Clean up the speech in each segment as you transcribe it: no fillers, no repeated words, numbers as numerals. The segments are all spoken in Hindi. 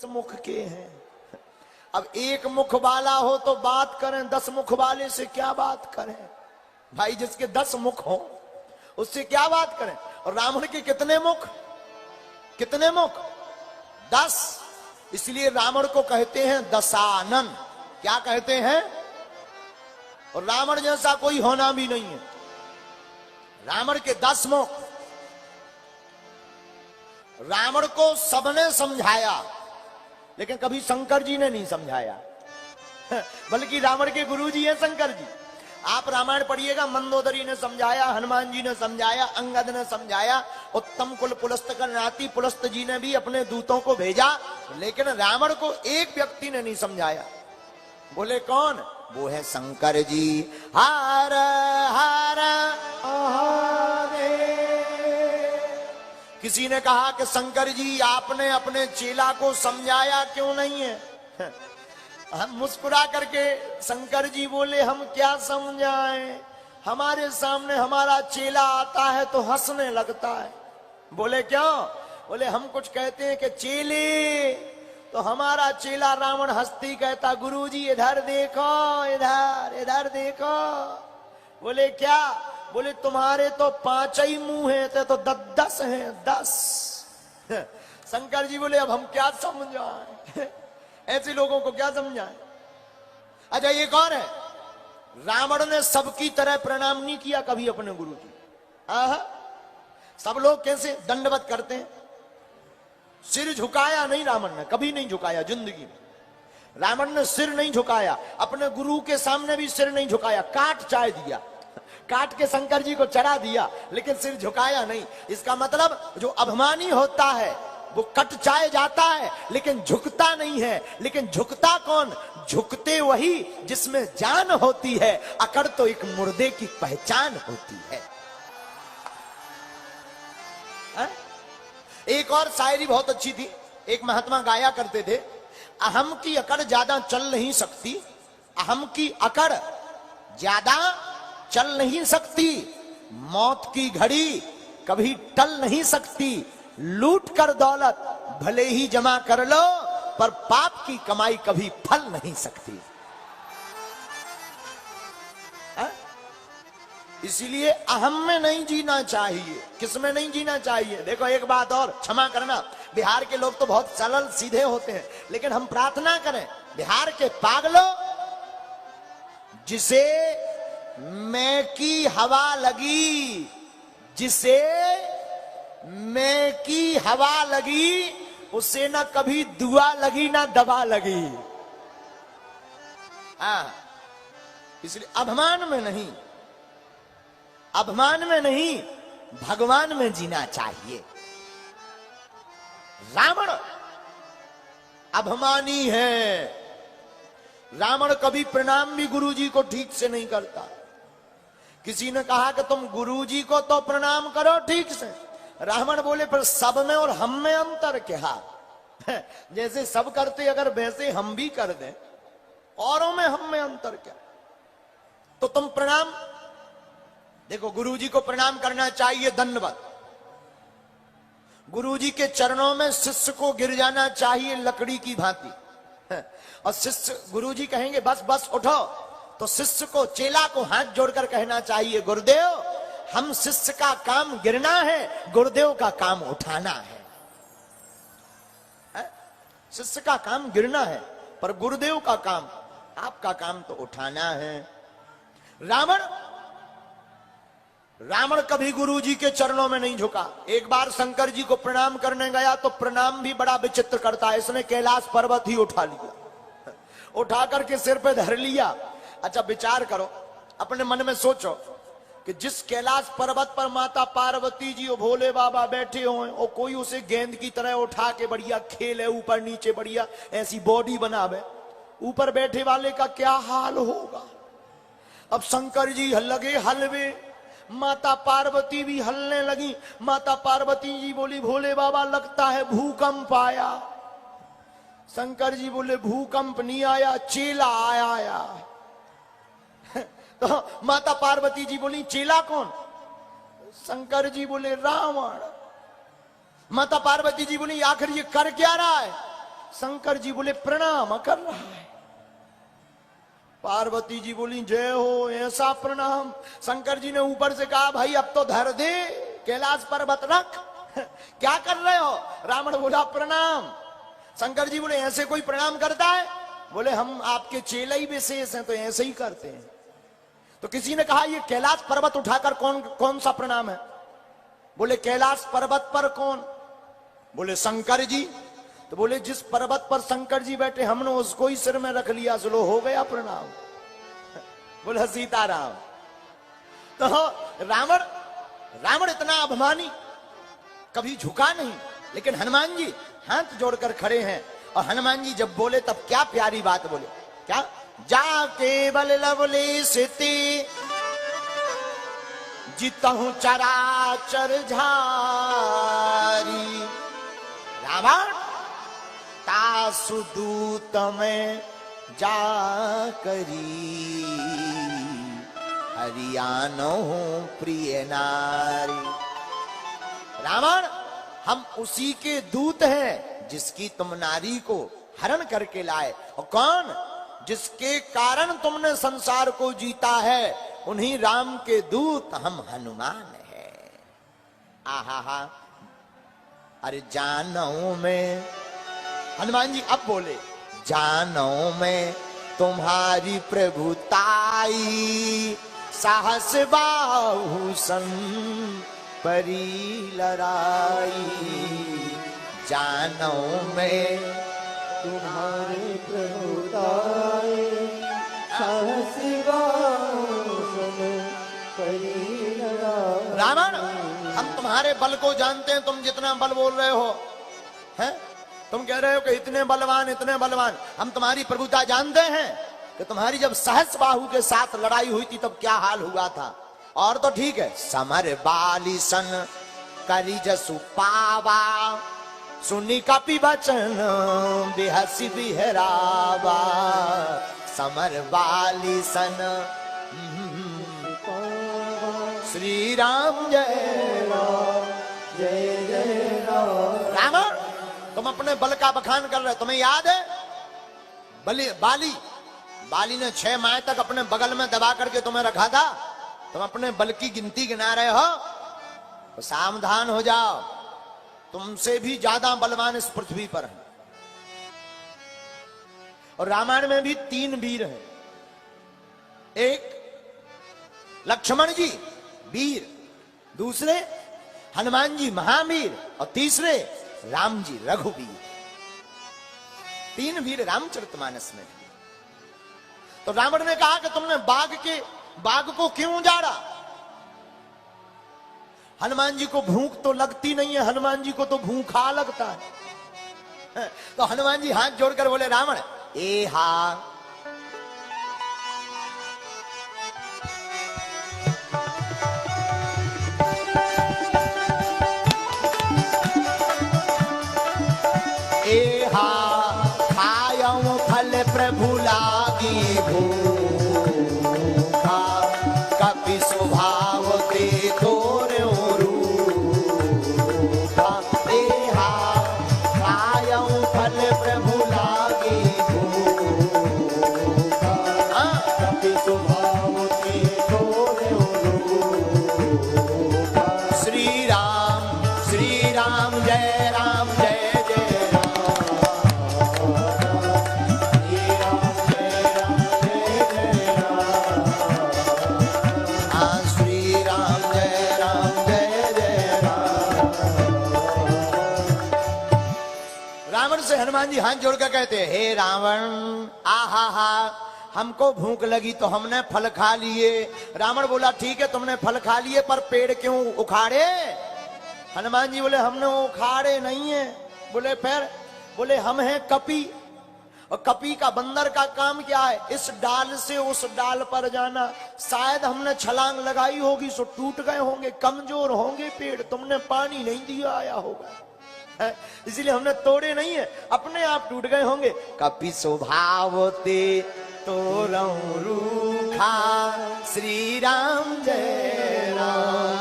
मुख के हैं। अब एक मुख वाला हो तो बात करें, 10 मुख वाले से क्या बात करें भाई? जिसके 10 मुख हो उससे क्या बात करें? और रावण के कितने मुख? कितने मुख? 10। इसलिए रावण को कहते हैं दशानन। क्या कहते हैं? और रावण जैसा कोई होना भी नहीं है। रावण के 10 मुख। रावण को सबने समझाया लेकिन कभी शंकर जी ने नहीं समझाया, बल्कि रावण के गुरु जी हैं शंकर जी। आप रामायण पढ़िएगा, मंदोदरी ने समझाया, हनुमान जी ने समझाया, अंगद ने समझाया, उत्तम कुल पुलस्त कर नाती पुलस्त जी ने भी अपने दूतों को भेजा, लेकिन रावण को एक व्यक्ति ने नहीं समझाया। बोले कौन? वो है शंकर जी। हर हर महादेव। किसी ने कहा कि शंकर जी आपने अपने चेला को समझाया क्यों नहीं है? हम मुस्कुरा करके शंकर जी बोले हम क्या समझाएं, हमारे सामने हमारा चेला आता है तो हंसने लगता है। बोले क्यों? बोले हम कुछ कहते हैं कि चेले, तो हमारा चेला रावण हंसती कहता गुरुजी इधर देखो, इधर इधर देखो। बोले क्या? बोले तुम्हारे तो 5 ही मुंह हैं, तो 10 हैं, 10। शंकर जी बोले अब हम क्या समझाएं, ऐसे लोगों को क्या समझाएं? अच्छा ये कौन है? रावण ने सबकी तरह प्रणाम नहीं किया कभी अपने गुरु जी। सब लोग कैसे दंडवत करते हैं, सिर झुकाया नहीं रावण ने, कभी नहीं झुकाया जिंदगी में। रावण ने सिर नहीं झुकाया, अपने गुरु के सामने भी सिर नहीं झुकाया, काट चाय दिया, काट के शंकर जी को चढ़ा दिया, लेकिन सिर झुकाया नहीं। इसका मतलब जो अभिमानी होता है वो कट चाहे जाता है लेकिन झुकता नहीं है। लेकिन झुकता कौन? झुकते वही जिसमें जान होती है। अकड़ तो एक मुर्दे की पहचान होती है। एक और शायरी बहुत अच्छी थी, एक महात्मा गाया करते थे, अहम की अकड़ ज्यादा चल नहीं सकती, अहम की अकड़ ज्यादा चल नहीं सकती, मौत की घड़ी कभी टल नहीं सकती, लूट कर दौलत भले ही जमा कर लो पर पाप की कमाई कभी फल नहीं सकती। इसीलिए अहम में नहीं जीना चाहिए। किस में नहीं जीना चाहिए? देखो एक बात और, क्षमा करना, बिहार के लोग तो बहुत सरल सीधे होते हैं, लेकिन हम प्रार्थना करें बिहार के पागलों, जिसे मैं की हवा लगी, जिसे मैं की हवा लगी, उसे ना कभी दुआ लगी ना दवा लगी। इसलिए अभिमान में नहीं, अभिमान में नहीं, भगवान में जीना चाहिए। रावण अभिमानी है। रावण कभी प्रणाम भी गुरुजी को ठीक से नहीं करता। किसी ने कहा कि तुम गुरुजी को तो प्रणाम करो ठीक से। रावण बोले पर सब में और हम में अंतर क्या? जैसे सब करते अगर वैसे हम भी कर दें, औरों में हम में अंतर क्या? तो तुम प्रणाम, देखो गुरुजी को प्रणाम करना चाहिए दंडवत। गुरुजी के चरणों में शिष्य को गिर जाना चाहिए लकड़ी की भांति। और शिष्य, गुरुजी कहेंगे बस बस उठो, तो शिष्य को, चेला को हाथ जोड़कर कहना चाहिए गुरुदेव हम शिष्य का काम गिरना है, गुरुदेव का काम उठाना है। शिष्य का काम गिरना है पर गुरुदेव का काम, आपका काम तो उठाना है। रावण कभी गुरुजी के चरणों में नहीं झुका। एक बार शंकर जी को प्रणाम करने गया तो प्रणाम भी बड़ा विचित्र करता है। इसने कैलाश पर्वत ही उठा लिया, उठा करके सिर पे धर लिया। अच्छा विचार करो, अपने मन में सोचो कि जिस कैलाश पर्वत पर माता पार्वती जी और भोले बाबा बैठे हो और कोई उसे गेंद की तरह उठा के बढ़िया खेले, ऊपर नीचे बढ़िया ऐसी बॉडी बनावे, ऊपर बैठे वाले का क्या हाल होगा? अब शंकर जी लगे हलवे, माता पार्वती भी हलने लगी। माता पार्वती जी बोली भोले बाबा लगता है भूकंप आया। शंकर जी बोले भूकंप नहीं आया, चेला आया। तो माता पार्वती जी बोली चेला कौन? शंकर जी बोले रावण। माता पार्वती जी बोली आखिर ये कर क्या रहा है? शंकर जी बोले प्रणाम कर रहा है। पार्वती जी बोली जय हो, ऐसा प्रणाम। शंकर जी ने ऊपर से कहा भाई अब तो धर दे, कैलाश पर्वत रख, क्या कर रहे हो? रावण बोला प्रणाम। शंकर जी बोले ऐसे कोई प्रणाम करता है? बोले हम आपके चेले ही विशेष हैं तो ऐसे ही करते हैं। तो किसी ने कहा ये कैलाश पर्वत उठाकर कौन कौन सा प्रणाम है? बोले कैलाश पर्वत पर कौन? बोले शंकर जी। तो बोले जिस पर्वत पर शंकर जी बैठे हमने उसको ही सिर में रख लिया, चलो हो गया प्रणाम। बोले सीताराम। तो रावण इतना अभिमानी, कभी झुका नहीं। लेकिन हनुमान जी हाथ जोड़कर खड़े हैं, और हनुमान जी जब बोले तब क्या प्यारी बात बोले। क्या? जाके बल लवले सिते जितहु चराचर झारी, रावण तासु दूत में जा करी, हरियाणो प्रिय नारी। रावण हम उसी के दूत हैं जिसकी तुम नारी को हरण करके लाए। और कौन? जिसके कारण तुमने संसार को जीता है, उन्हीं राम के दूत हम हनुमान हैं। आहा, अरे जानो में, हनुमान जी अब बोले जानो में तुम्हारी प्रभुताई, साहस बाहु सन परी लड़ाई। जानो में तुम्हारी प्रभुताई, साहस बाहु सन परी लड़ाई। रावण हम तुम्हारे बल को जानते हैं, तुम जितना बल बोल रहे हो हैं, तुम कह रहे हो कि इतने बलवान। हम तुम्हारी प्रभुता जानते हैं कि तुम्हारी जब सहस बाहु के साथ लड़ाई हुई थी तब क्या हाल हुआ था। और तो ठीक है, समर बाली सन करी जसु पावा, सुनी कपि बचन बेहसी बिहरावा। समर बाली सन श्री राम जय राम, जय जय राम। रावण तुम अपने बल का बखान कर रहे हो। तुम्हें याद है बाली ने 6 माह तक अपने बगल में दबा करके तुम्हें रखा था। तुम अपने बल की गिनती गिना रहे हो, तो सावधान हो जाओ, तुमसे भी ज्यादा बलवान इस पृथ्वी पर है। और रामायण में भी 3 वीर हैं। एक लक्ष्मण जी वीर, दूसरे हनुमान जी महावीर, और तीसरे राम जी रघुवीर। 3 वीर रामचरितमानस में। तो रावण ने कहा कि तुमने बाघ को क्यों उजाड़ा? हनुमान जी को भूख तो लगती नहीं है, हनुमान जी को तो भूखा लगता है। तो हनुमान जी हाथ जोड़कर बोले रावण ए हा, खायऊ फल प्रभु लागी भूखा, कपि स्वभाव ते तोरे रूखा। खायऊ फल प्रभु लागी भूखा, कपि स्वभाव ते तोरे रूखा। श्री राम जय राम जय हनुमान जी हाथ जोड़कर कहते हैं हे रावण, आहा हमको भूख लगी तो हमने फल खा लिए। रावण बोला ठीक है तुमने फल खा लिए, पर पेड़ क्यों उखाड़े? हनुमान जी बोले हमने उखाड़े नहीं है। बोले फिर? बोले हम हैं कपि, और कपि का बंदर का काम क्या है? इस डाल से उस डाल पर जाना। शायद हमने छलांग लगाई होगी सो टूट गए होंगे, कमजोर होंगे पेड़, तुमने पानी नहीं दिया आया होगा, इसीलिए हमने तोड़े नहीं है, अपने आप टूट गए होंगे। कपि स्वभाव ते तोरऊ रूखा, श्री राम जय राम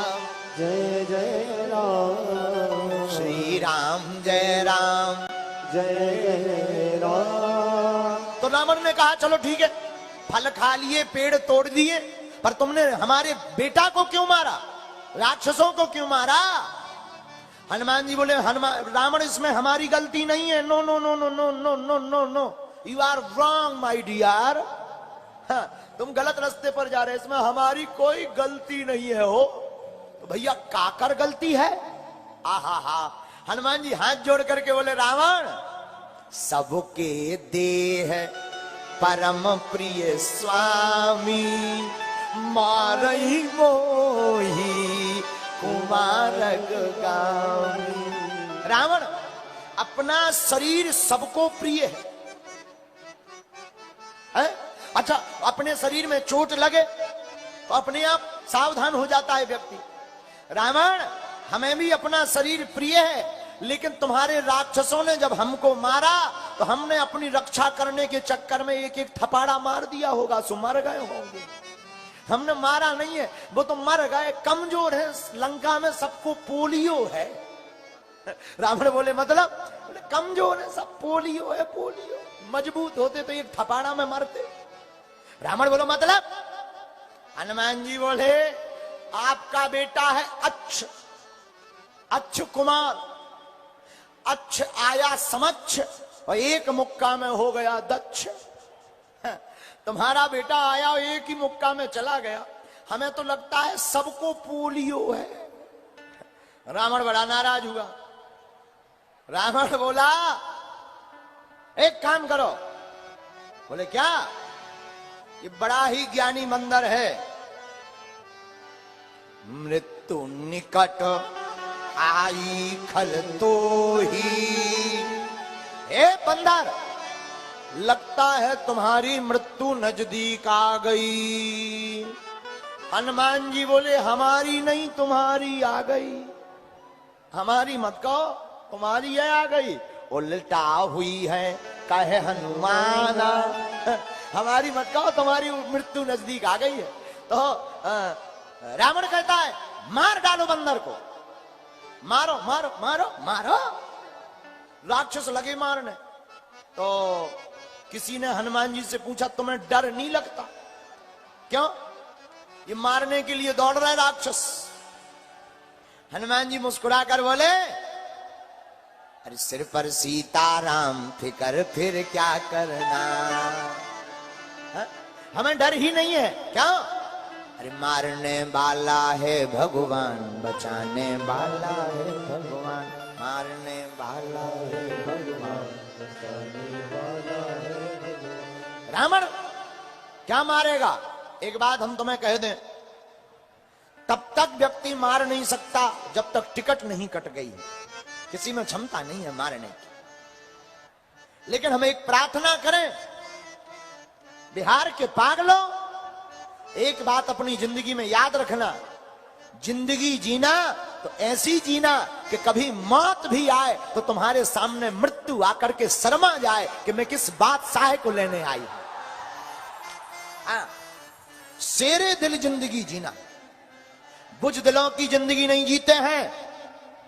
जय जय राम, श्री राम जय राम जय जय राम। तो रावण ने कहा चलो ठीक है, फल खा लिए, पेड़ तोड़ दिए, पर तुमने हमारे बेटा को क्यों मारा, राक्षसों को क्यों मारा? हनुमान जी बोले रावण इसमें हमारी गलती नहीं है। No no no no no no no no no, you are wrong my dear, तुम गलत रास्ते पर जा रहे, इसमें हमारी कोई गलती नहीं है हो। तो भैया काकर गलती है? आहा हा। हनुमान जी हाथ जोड़ करके बोले रावण सबके देह परम प्रिय स्वामी, मारई मोही कुमारक गामी। रावण अपना शरीर सबको प्रिय है? अच्छा, अपने शरीर में चोट लगे तो अपने आप सावधान हो जाता है व्यक्ति। रावण हमें भी अपना शरीर प्रिय है, लेकिन तुम्हारे राक्षसों ने जब हमको मारा तो हमने अपनी रक्षा करने के चक्कर में एक एक थपाड़ा मार दिया होगा, सो मर गए होंगे। हमने मारा नहीं है, वो तो मर गए, कमजोर है, लंका में सबको पोलियो है। रावण बोले मतलब? बोले कमजोर है सब, पोलियो है पोलियो, मजबूत होते तो एक थपाड़ा में मरते। रावण बोलो मतलब? हनुमान जी बोले आपका बेटा है अच्छ कुमार, अच्छ आया समक्ष और एक मुक्का में हो गया दक्ष। तुम्हारा बेटा आया एक ही मुक्का में चला गया, हमें तो लगता है सबको पोलियो है। रावण बड़ा नाराज हुआ। रावण बोला एक काम करो। बोले क्या? ये बड़ा ही ज्ञानी बंदर है, मृत्यु निकट आई खल तो ही। ए बंदर, लगता है तुम्हारी मृत्यु नजदीक आ गई। हनुमान जी बोले हमारी नहीं तुम्हारी आ गई। हमारी मत कहो, तुम्हारी है आ गई, उल्टा हुई है कहे हनुमान। हमारी मत कहो, तुम्हारी मृत्यु नजदीक आ गई है। तो रावण कहता है मार डालो बंदर को, मारो मारो मारो मारो। राक्षस लगे मारने, तो किसी ने हनुमान जी से पूछा तुम्हें डर नहीं लगता? क्यों? ये मारने के लिए दौड़ रहे राक्षस। हनुमान जी मुस्कुरा कर बोले अरे सिर पर सीताराम फिकर फिर क्या करना, हमें डर ही नहीं है। क्या? अरे मारने वाला है भगवान, बचाने वाला है भगवान, मारने वाला है भगवान, बचाने वाला है भगवान। रावण क्या मारेगा? एक बात हम तुम्हें कह दें, तब तक व्यक्ति मार नहीं सकता जब तक टिकट नहीं कट गई। किसी में क्षमता नहीं है मारने की। लेकिन हम एक प्रार्थना करें, बिहार के पागलों, एक बात अपनी जिंदगी में याद रखना, जिंदगी जीना तो ऐसी जीना कि कभी मौत भी आए तो तुम्हारे सामने मृत्यु आकर के शर्मा जाए कि मैं किस बादशाह को लेने आई हूं। शेरे दिल जिंदगी जीना। बुझ दिलों की जिंदगी नहीं जीते हैं,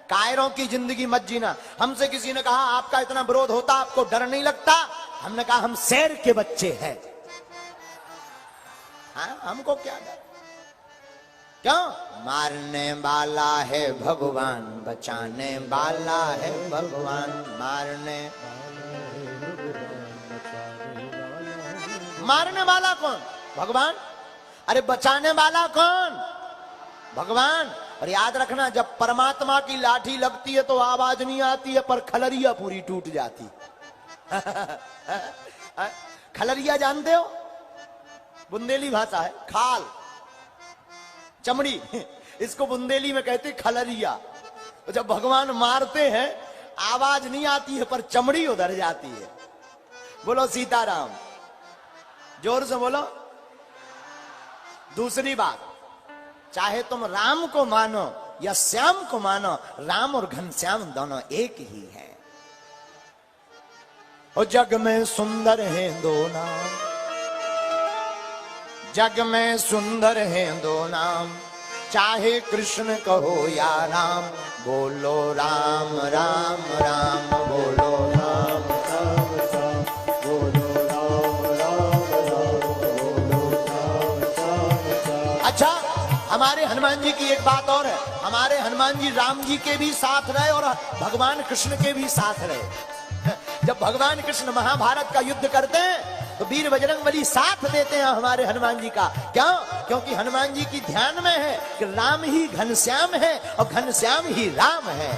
कायरों की जिंदगी मत जीना। हमसे किसी ने कहा आपका इतना विरोध होता, आपको डर नहीं लगता? हमने कहा हम शेर के बच्चे हैं, हाँ हमको क्या डर? क्यों? मारने वाला है भगवान, बचाने वाला है भगवान, मारने वाला कौन? भगवान। अरे बचाने वाला कौन? भगवान। और याद रखना, जब परमात्मा की लाठी लगती है तो आवाज नहीं आती है, पर खलरिया पूरी टूट जाती। खलरिया जानते हो? बुंदेली भाषा है, खाल चमड़ी, इसको बुंदेली में कहते खलरिया। तो जब भगवान मारते हैं आवाज नहीं आती है, पर चमड़ी उधर जाती है। बोलो सीताराम, जोर से बोलो। दूसरी बात, चाहे तुम राम को मानो या श्याम को मानो, राम और घनश्याम दोनों एक ही हैं। और जग में सुंदर हैं दो नाम, जग में सुंदर हैं दो नाम, चाहे कृष्ण कहो या राम, बोलो राम राम राम, बोलो राम हनुमान जी की एक बात और है, हमारे हनुमान जी राम जी के भी साथ रहे और भगवान कृष्ण के भी साथ रहे। जब भगवान कृष्ण महाभारत का युद्ध करते हैं तो वीर बजरंगबली साथ देते हैं हमारे हनुमान जी का। क्यों? क्योंकि हनुमान जी की ध्यान में है कि राम ही घनश्याम है और घनश्याम ही राम है।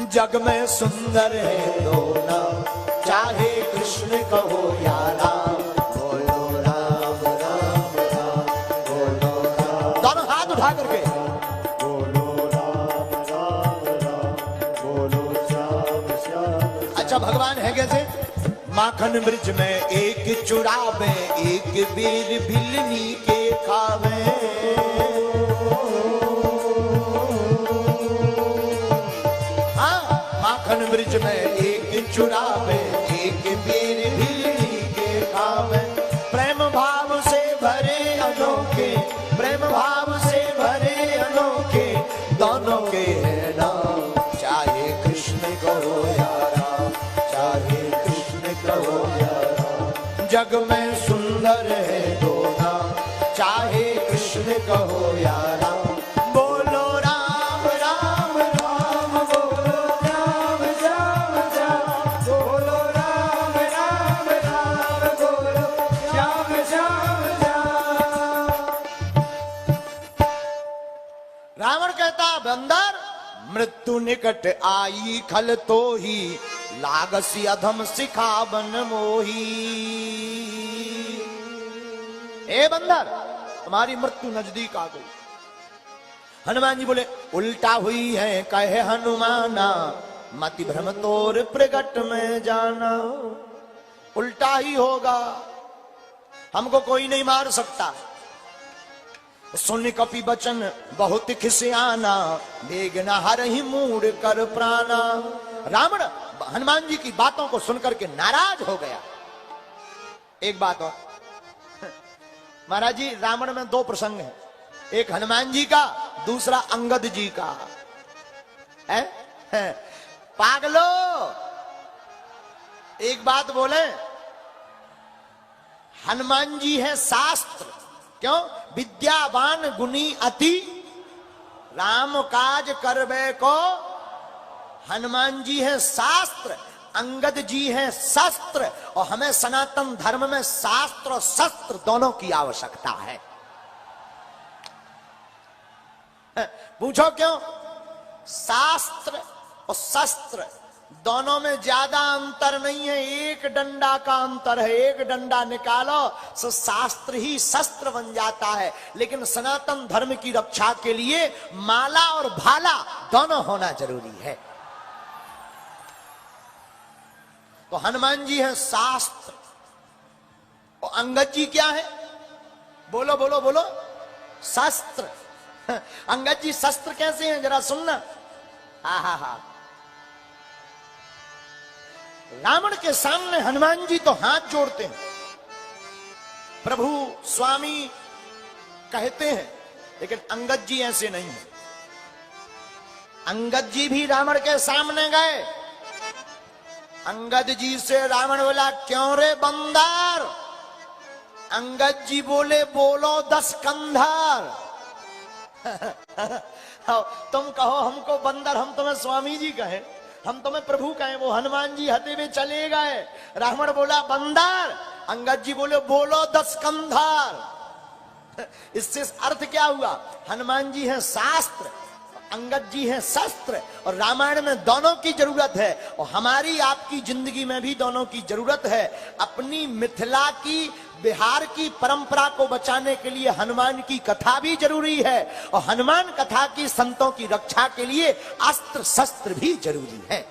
जग में सुंदर है दोनों, चाहे कृष्ण कहो या राम, बोलो राम राम राम, बोलो राम। दोनों हाथ उठा करके बोलो राम राम राम, बोलो श्याम श्याम। अच्छा भगवान है कैसे? माखन ब्रिज में एक चुरावे, एक बेर भिलनी के खावे। हाँ, माखन ब्रिज में एक चुरावे, एक बेर भिलनी के खावे। प्रेम भाव से भरे अनोखे, प्रेम भाव से भरे अनोखे, दोनों के है नाम, चाहे कृष्ण कहो या राम, चाहे कहो या राम। जग में सुंदर है दोनों, चाहे कृष्ण कहो या राम, बोलो राम राम राम, बोलो श्याम श्याम श्याम, बोलो राम राम राम, बोलो श्याम श्याम श्याम। रावण कहता बंदर, मृत्यु निकट आई खल तो ही, लागसी अधम सिखावन मोही। ए बंदर, तुम्हारी मृत्यु नजदीक आ गई। हनुमान जी बोले, उल्टा हुई है कहे हनुमाना, मति भ्रम तोर प्रगट में जाना। उल्टा ही होगा, हमको कोई नहीं मार सकता। सुन कपि बचन बहुत खिसियाना, वेग न हरहि मूढ़ कर प्राणा। रावण हनुमान जी की बातों को सुनकर के नाराज हो गया। एक बात और महाराज जी, रावण में दो प्रसंग हैं, एक हनुमान जी का, दूसरा अंगद जी का है? पागलो, एक बात बोले, हनुमान जी है शास्त्र, क्यों? विद्यावान गुणी अति, राम काज करबे को। हनुमान जी है शास्त्र, अंगद जी है शस्त्र, और हमें सनातन धर्म में शास्त्र और शस्त्र दोनों की आवश्यकता है। पूछो क्यों? शास्त्र और शस्त्र दोनों में ज्यादा अंतर नहीं है, एक डंडा का अंतर है। एक डंडा निकालो तो शास्त्र ही शस्त्र बन जाता है। लेकिन सनातन धर्म की रक्षा के लिए माला और भाला दोनों होना जरूरी है। तो हनुमान जी है शास्त्र और अंगद जी क्या है? बोलो बोलो बोलो, शस्त्र। अंगद जी शस्त्र कैसे हैं जरा सुनना। हा रावण के सामने हनुमान जी तो हाथ जोड़ते हैं, प्रभु स्वामी कहते हैं, लेकिन अंगद जी ऐसे नहीं है। अंगद जी भी रावण के सामने गए। अंगद जी से रावण बोला, क्यों रे बंदर? अंगद जी बोले, बोलो 10 कंधार। तुम कहो हमको बंदर, हम तुम्हें स्वामी जी कहे, हम तुम्हें प्रभु कहें। वो हनुमान जी हते हुए चले गए। रावण बोला बंदर, अंगद जी बोले बोलो 10 कंधार। इससे अर्थ क्या हुआ? हनुमान जी हैं शास्त्र, अंगद जी हैं शस्त्र, और रामायण में दोनों की जरूरत है, और हमारी आपकी जिंदगी में भी दोनों की जरूरत है। अपनी मिथिला की, बिहार की परंपरा को बचाने के लिए हनुमान की कथा भी जरूरी है, और हनुमान कथा की संतों की रक्षा के लिए अस्त्र शस्त्र भी जरूरी है।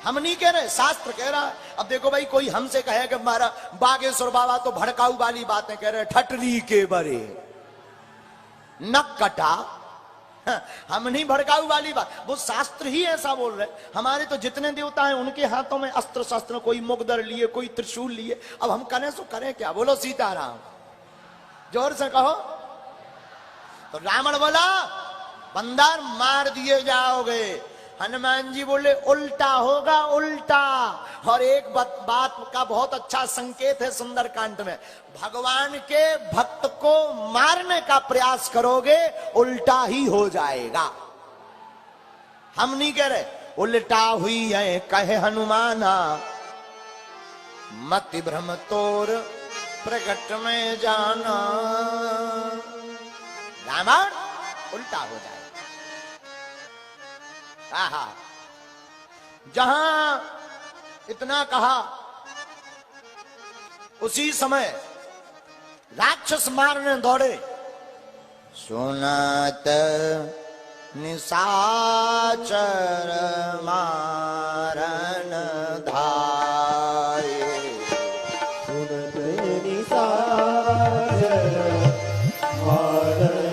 हम नहीं कह रहे, शास्त्र कह रहा है। अब देखो भाई, कोई हमसे कहे कि हमारा बागेश्वर बाबा तो भड़काऊ वाली बातें कह रहे, ठटरी के बरे नक कटा। हम नहीं भड़काऊ वाली बात, वो शास्त्र ही ऐसा बोल रहे। हमारे तो जितने देवता हैं उनके हाथों में अस्त्र शस्त्र, कोई मुगदर लिए, कोई त्रिशूल लिए। अब हम करें तो करें क्या? बोलो सीताराम, जोर से कहो। तो रावण बोला, बंदर मार दिए जाओगे। हनुमान जी बोले उल्टा होगा उल्टा। और एक बात का बहुत अच्छा संकेत है सुंदरकांड में, भगवान के भक्त को मारने का प्रयास करोगे उल्टा ही हो जाएगा। हम नहीं कह रहे उल्टा हुई है कहे हनुमाना, मति भ्रम तोर प्रकट में जाना। रावण उल्टा हो जाए। आहा, जहां इतना कहा उसी समय राक्षस मारने दौड़े। सुनत निशाचर मारन धाये, सुनत निशाचर मारन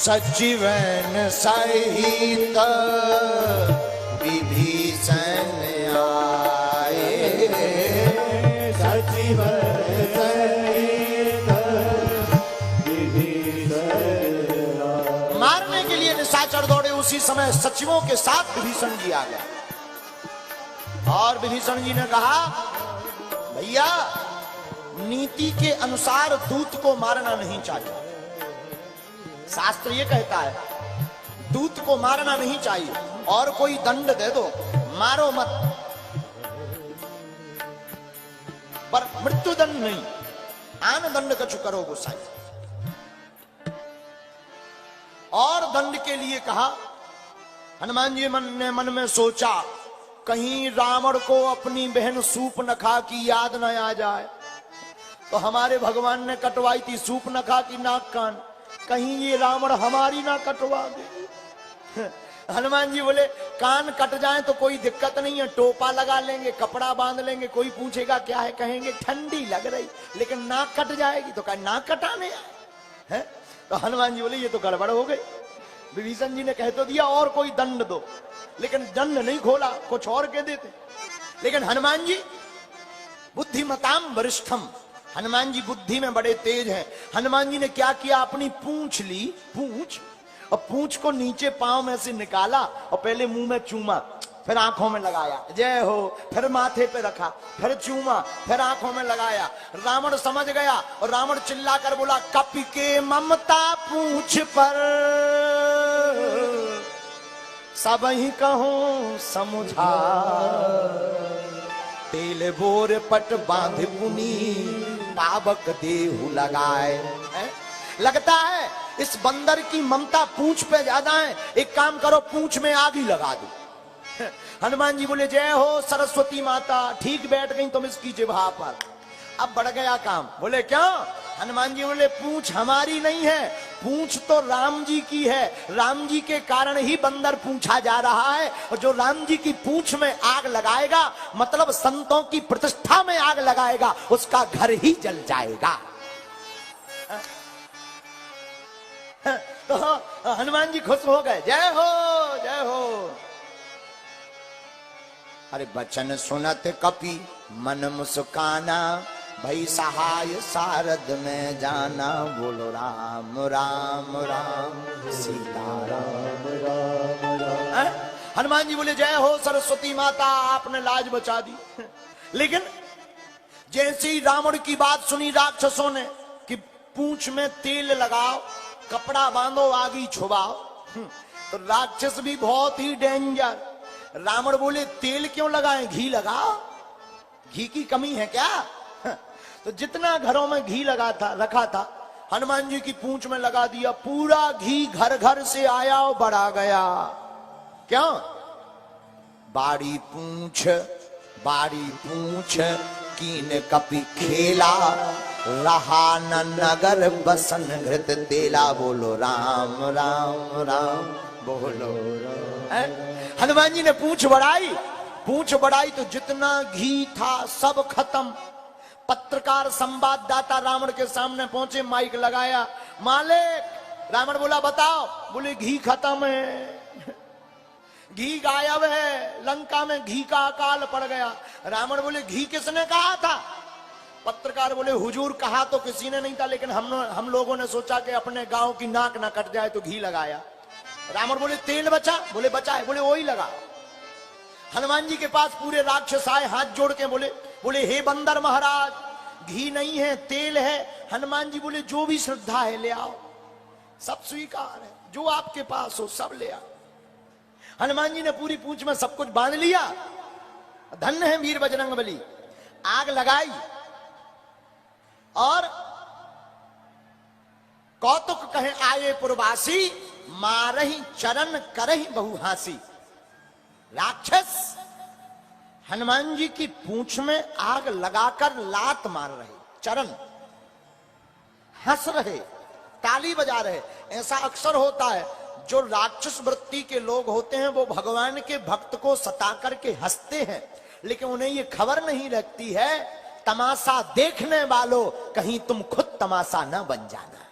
सजीवन सहित विभीषण आए, सजीवन सहित विभीषण मारने के लिए निशाचर दौड़े। उसी समय सचिवों के साथ विभीषण जी आ गया और विभीषण जी ने कहा भैया नीति के अनुसार दूत को मारना नहीं चाहिए। शास्त्र ये कहता है दूत को मारना नहीं चाहिए, और कोई दंड दे दो मारो मत, पर मृत्यु दंड नहीं, आन दंड कछु करो गोसाई। और दंड के लिए कहा। हनुमान जी ने मन में सोचा कहीं रावण को अपनी बहन सूर्पनखा की याद न आ जाए। तो हमारे भगवान ने कटवाई थी सूर्पनखा की नाक कान, कहीं ये रावण हमारी ना कटवा दे। हनुमान जी बोले कान कट जाए तो कोई दिक्कत नहीं है, टोपा लगा लेंगे, कपड़ा बांध लेंगे, कोई पूछेगा क्या है कहेंगे ठंडी लग रही, लेकिन नाक कट जाएगी तो कहा नाक कटाने है। तो हनुमान जी बोले ये तो गड़बड़ हो गई। विभीषण जी ने कह तो दिया और कोई दंड दो, लेकिन दंड नहीं खोला, कुछ और कह देते। लेकिन हनुमान जी बुद्धिमताम वरिष्ठम, हनुमान जी बुद्धि में बड़े तेज हैं। हनुमान जी ने क्या किया, अपनी पूंछ ली, पूंछ, और पूंछ को नीचे पांव में से निकाला और पहले मुंह में चूमा, फिर आंखों में लगाया, जय हो, फिर माथे पे रखा, फिर चूमा, फिर आंखों में लगाया। रावण समझ गया और रावण चिल्लाकर बोला कपि के ममता पूंछ पर सब ही कहूं समुझा, तेल बोर पट बांध पुनी पावक देहु लगाए। लगता है इस बंदर की ममता पूंछ पे ज्यादा है, एक काम करो पूंछ में आग ही लगा दो। हनुमान जी बोले जय हो सरस्वती माता, ठीक बैठ गई तुम इसकी जिह्वा पर। अब बढ़ गया काम। बोले क्यों? हनुमान जी बोले पूंछ हमारी नहीं है, पूंछ तो राम जी की है, राम जी के कारण ही बंदर पूंछा जा रहा है, और जो राम जी की पूंछ में आग लगाएगा मतलब संतों की प्रतिष्ठा में आग लगाएगा, उसका घर ही जल जाएगा। तो हनुमान जी खुश हो गए, जय हो जय हो। अरे बचन सुनत कपि मन मुस्काना, भई सहाय सारद में जाना। बोलो राम राम राम सीता राम राम राम। हनुमान जी बोले जय हो सरस्वती माता, आपने लाज बचा दी। लेकिन जैसे ही रावण की बात सुनी राक्षसों ने कि पूंछ में तेल लगाओ, कपड़ा बांधो, आगी छुपाओ, तो राक्षस भी बहुत ही डेंजर। रावण बोले तेल क्यों लगाएं, घी लगाओ, घी की कमी है क्या? तो जितना घरों में घी लगा था रखा था हनुमान जी की पूंछ में लगा दिया, पूरा घी घर घर से आया और बढ़ा गया। क्यों? बाड़ी पूंछ कीन कपि खेला, रहा न नगर बसन घृत तेला। बोलो राम राम राम बोलो राम। हनुमान जी ने पूंछ बढ़ाई तो जितना घी था सब खत्म। पत्रकार संवाददाता रावण के सामने पहुंचे, माइक लगाया, मालिक। रावण बोला बताओ। बोले घी खत्म है, घी गायब है, लंका में घी का अकाल पड़ गया। रावण बोले घी किसने कहा था? पत्रकार बोले हुजूर कहा तो किसी ने नहीं था, लेकिन हम लोगों ने सोचा कि अपने गांव की नाक ना कट जाए तो घी लगाया। रावण बोले तेल बचा? बोले बचा है। बोले वही लगा। हनुमान जी के पास पूरे राक्षस आए, हाथ जोड़ के बोले हे बंदर महाराज, घी नहीं है तेल है। हनुमान जी बोले जो भी श्रद्धा है ले आओ, सब स्वीकार है, जो आपके पास हो सब ले आओ। हनुमान जी ने पूरी पूंछ में सब कुछ बांध लिया। धन्य है वीर बजरंगबली। आग लगाई और कौतुक कहे आए पुरवासी, मारही चरण करही बहु हासी। राक्षस हनुमान जी की पूंछ में आग लगाकर लात मार रहे, चरण हंस रहे, ताली बजा रहे। ऐसा अक्सर होता है, जो राक्षस वृत्ति के लोग होते हैं वो भगवान के भक्त को सता करके हंसते हैं, लेकिन उन्हें ये खबर नहीं रहती है, तमाशा देखने वालों कहीं तुम खुद तमाशा न बन जाना।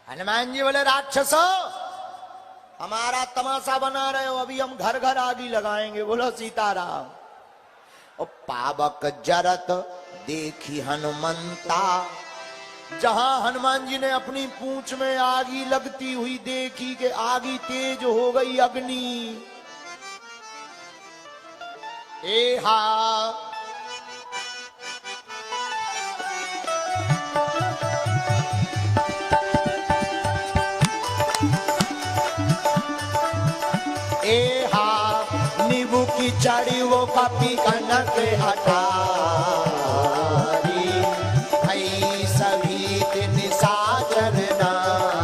हनुमान जी बोले राक्षसों, हमारा तमाशा बना रहे हो, अभी हम घर घर आगी लगाएंगे। बोलो सीताराम। और पावक जरत देखी हनुमंता, जहां हनुमान जी ने अपनी पूंछ में आगी लगती हुई देखी कि आगी तेज हो गई अग्नि। एहा नींबू की चढ़ी वो कपी कनक हटा, सभी निशाचर नारी।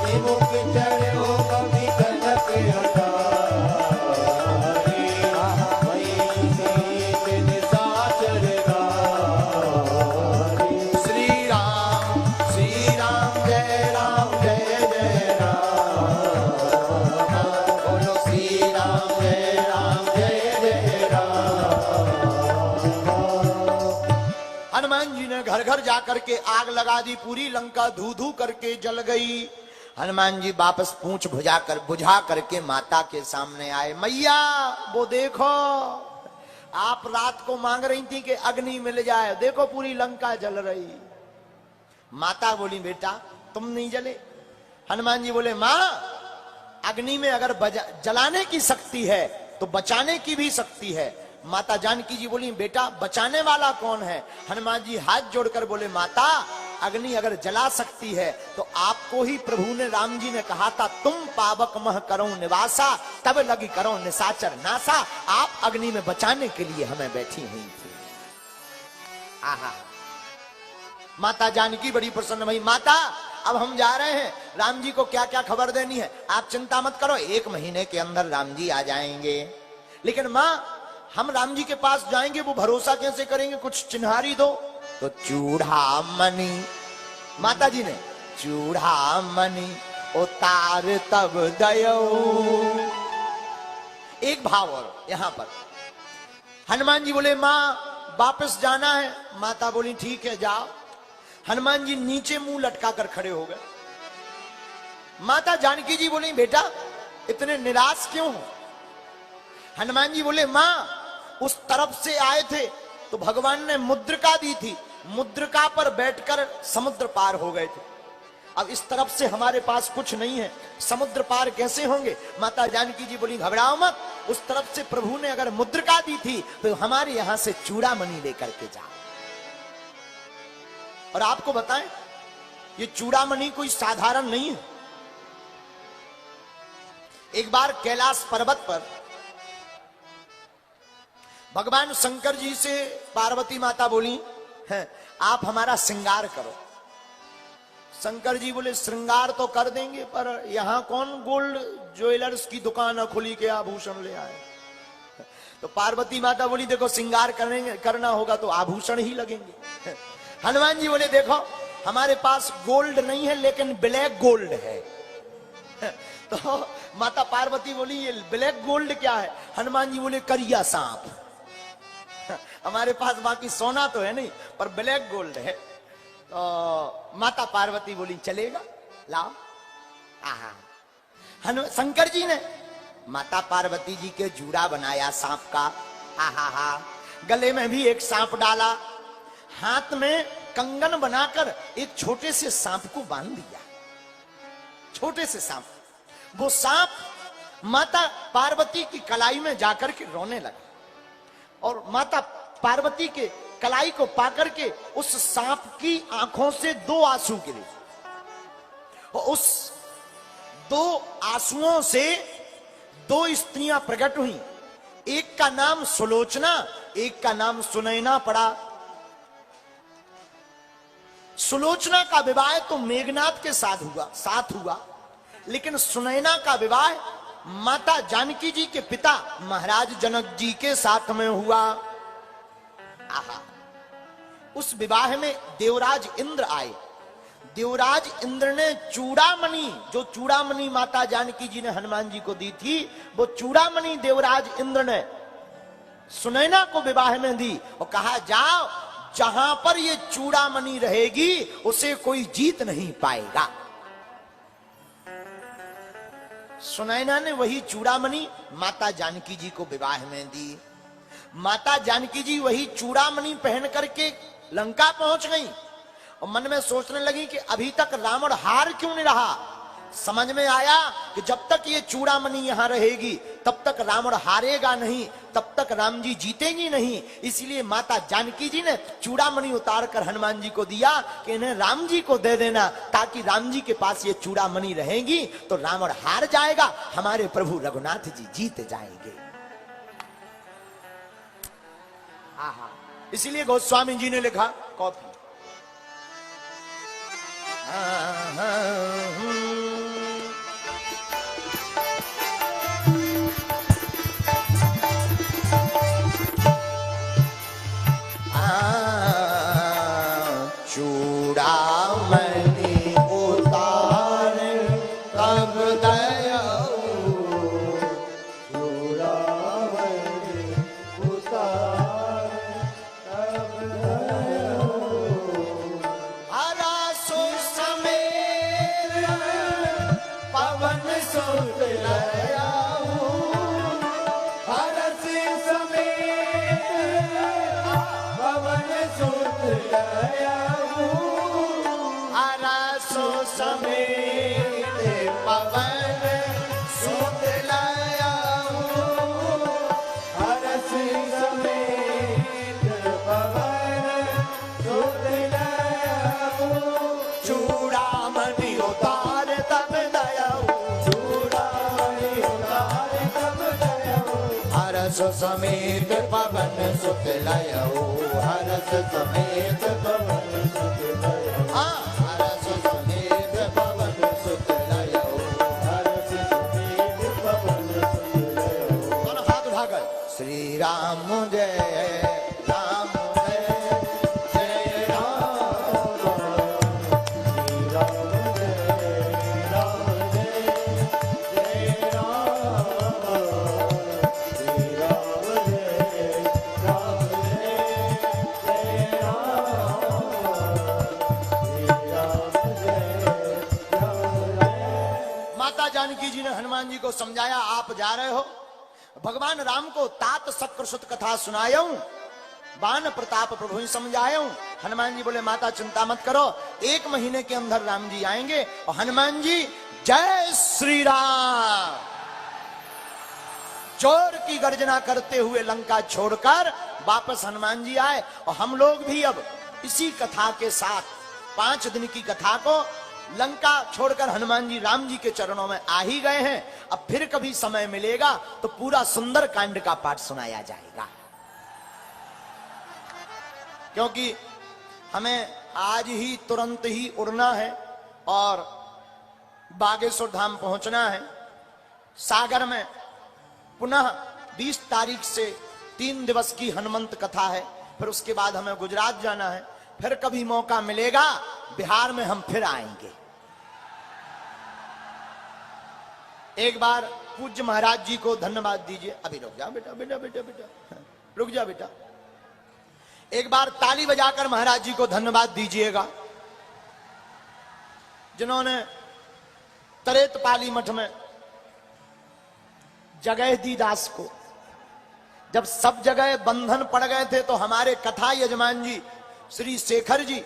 नींबू की चढ़ी वो कपी कनक हटा, सभी निशाचर नारी। श्री राम जय राम जय जय राम। बोलो श्री राम जय जय राम। हनुमान जी ने घर घर जाकर के आग लगा दी, पूरी लंका धू धू करके जल गई। हनुमान जी वापस पूंछ बुझा करके माता के सामने आए। मैया वो देखो, आप रात को मांग रही थी कि अग्नि मिल जाए, देखो पूरी लंका जल रही। माता बोली बेटा तुम नहीं जले। हनुमान जी बोले मां, अग्नि में अगर जलाने की शक्ति है तो बचाने की भी शक्ति है। माता जानकी जी बोली बेटा बचाने वाला कौन है? हनुमान जी हाथ जोड़कर बोले माता, अग्नि अगर जला सकती है तो आपको ही प्रभु ने, राम जी ने कहा था तुम पावक मह करो निवासा, तब लगी करो निशाचर नासा। आप अग्नि में बचाने के लिए हमें बैठी हुई थी। आहा, माता जानकी बड़ी प्रसन्न हुई। माता अब हम जा रहे हैं, राम जी को क्या क्या खबर देनी है, आप चिंता मत करो, 1 महीने के अंदर राम जी आ जाएंगे। लेकिन मां, हम राम जी के पास जाएंगे, वो भरोसा कैसे करेंगे, कुछ चिन्हारी दो। तो चूड़ा मणि, माता जी ने चूड़ा मणि उतार तब दयो। एक भाव और यहां पर हनुमान जी बोले मां वापस जाना है। माता बोली ठीक है जाओ। हनुमान जी नीचे मुंह लटका कर खड़े हो गए। माता जानकी जी बोली बेटा इतने निराश क्यों हो? हनुमान जी बोले मां, उस तरफ से आए थे तो भगवान ने मुद्रिका दी थी, मुद्रिका पर बैठकर समुद्र पार हो गए थे। अब इस तरफ से हमारे पास कुछ नहीं है, समुद्र पार कैसे होंगे? माता जानकी जी बोली घबराओ मत, उस तरफ से प्रभु ने अगर मुद्रिका दी थी तो हमारे यहां से चूड़ामणि लेकर के जाओ। और आपको बताएं, ये चूड़ामणि कोई साधारण नहीं है। एक बार कैलाश पर्वत पर भगवान शंकर जी से पार्वती माता बोली हैं, आप हमारा श्रृंगार करो। शंकर जी बोले श्रृंगार तो कर देंगे, पर यहां कौन गोल्ड ज्वेलर्स की दुकान खुली के आभूषण ले आए। तो पार्वती माता बोली देखो श्रृंगार करना होगा तो आभूषण ही लगेंगे। हनुमान जी बोले देखो हमारे पास गोल्ड नहीं है लेकिन ब्लैक गोल्ड है। तो माता पार्वती बोली ये ब्लैक गोल्ड क्या है? हनुमान जी बोले करिया सांप। हमारे पास बाकी सोना तो है नहीं पर ब्लैक गोल्ड है। तो माता पार्वती बोली चलेगा, लाओ। शंकर जी ने माता पार्वती जी के जूड़ा बनाया सांप का। हा गले में भी एक सांप डाला, हाथ में कंगन बनाकर एक छोटे से सांप को बांध दिया। छोटे से सांप, वो सांप माता पार्वती की कलाई में जाकर के रोने लगा और माता पार्वती के कलाई को पाकर के उस सांप की आंखों से 2 आंसू गिरे। और उस 2 आंसुओं से 2 स्त्रियां प्रकट हुई। एक का नाम सुलोचना, एक का नाम सुनैना पड़ा। सुलोचना का विवाह तो मेघनाथ के साथ हुआ, लेकिन सुनैना का विवाह माता जानकी जी के पिता महाराज जनक जी के साथ में हुआ। आहा, उस विवाह में देवराज इंद्र आए। देवराज इंद्र ने चूड़ामणि, जो चूड़ामणि माता जानकी जी ने हनुमान जी को दी थी, वो चूड़ामणि देवराज इंद्र ने सुनैना को विवाह में दी और कहा जाओ जहां पर ये चूड़ामणि रहेगी उसे कोई जीत नहीं पाएगा। सुनैना ने वही चूड़ामणि माता जानकी जी को विवाह में दी। माता जानकी जी वही चूड़ामणि पहन करके लंका पहुंच गई और मन में सोचने लगी कि अभी तक रावण हार क्यों नहीं रहा। समझ में आया कि जब तक ये चूड़ामणि यहां रहेगी तब तक रावण हारेगा नहीं, तब तक राम जी जीतेंगी नहीं। इसलिए माता जानकी जी ने चूड़ामणि उतार कर हनुमान जी को दिया कि इन्हें राम जी को दे देना, ताकि राम जी के पास ये चूड़ामणि रहेंगी तो रावण हार जाएगा, हमारे प्रभु रघुनाथ जी जीत जाएंगे। इसीलिए गोस्वामी जी ने लिखा कॉपी। चूड़ामणि उतार तब दयाऊ, चूड़ामणि उतार तब दयाऊ। हरा सो समेत पवन सुत लयाऊ, हरस समेत पवन सुत लयाऊ, हरा सो समेत पवन सुत लयाऊ, हरस समेत पवन सुत लयाऊ। चूड़ामणि उतार तब दयाऊ, चूड़ामणि उतार तब दयाऊ, हरस समेत पवन सुत लयाऊ, हरस समेत पवन सुत लयाऊ, हरस समेत पवन सुत लयाऊ, हरस समेत पवन सुत लयाऊ। दोनों हाथ उठाकर श्री राम जय राम जय जय राम, श्री राम जय राम जय जय राम, श्री राम जय राम जय जय राम, श्री राम जय राम जय। माता जानकी जी ने हनुमान जी को समझाया आप जा रहे हो, भगवान राम को तात शक्र सुत कथा सुनायऊं, बाण प्रताप प्रभु ही समझायऊं। हनुमान जी बोले माता चिंता मत करो, 1 महीने के अंदर राम जी आएंगे। और हनुमान जी जय श्री राम जोर की गर्जना करते हुए लंका छोड़कर वापस हनुमान जी आए। और हम लोग भी अब इसी कथा के साथ 5 दिन की कथा को लंका छोड़कर हनुमान जी राम जी के चरणों में आ ही गए हैं। अब फिर कभी समय मिलेगा तो पूरा सुंदर कांड का पाठ सुनाया जाएगा। क्योंकि हमें आज ही तुरंत ही उड़ना है और बागेश्वर धाम पहुंचना है। सागर में पुनः 20 तारीख से 3 दिवस की हनुमंत कथा है, फिर उसके बाद हमें गुजरात जाना है। फिर कभी मौका मिलेगा बिहार में हम फिर आएंगे। एक बार पूज्य महाराज जी को धन्यवाद दीजिए। अभी रुक जा बेटा, बेटा बेटा बेटा रुक जा बेटा। एक बार ताली बजाकर महाराज जी को धन्यवाद दीजिएगा, जिन्होंने तरेतपाली मठ में जगह दी दास को। जब सब जगह बंधन पड़ गए थे तो हमारे कथा यजमान जी श्री शेखर जी,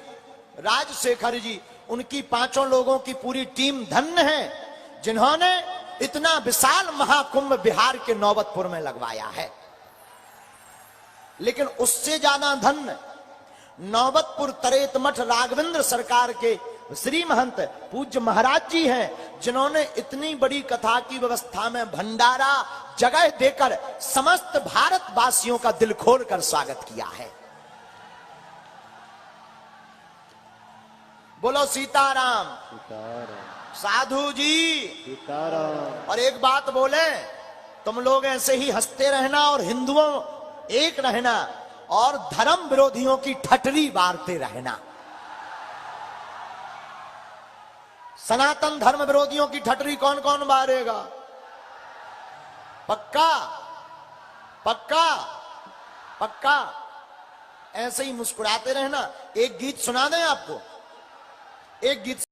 राजशेखर जी, उनकी 5 लोगों की पूरी टीम धन्य है जिन्होंने इतना विशाल महाकुंभ बिहार के नौबतपुर में लगवाया है। लेकिन उससे ज्यादा धन्य नौबतपुर तरेत मठ राघवेंद्र सरकार के श्री महंत पूज्य महाराज जी हैं, जिन्होंने इतनी बड़ी कथा की व्यवस्था में भंडारा जगह देकर समस्त भारतवासियों का दिल खोल कर स्वागत किया है। बोलो सीताराम। सीताराम साधु जी सीताराम। और एक बात बोले, तुम लोग ऐसे ही हंसते रहना और हिंदुओं एक रहना और धर्म विरोधियों की ठटरी बारते रहना। सनातन धर्म विरोधियों की ठटरी कौन कौन बारेगा? पक्का पक्का पक्का। ऐसे ही मुस्कुराते रहना। एक गीत सुना दें आपको, एक गीत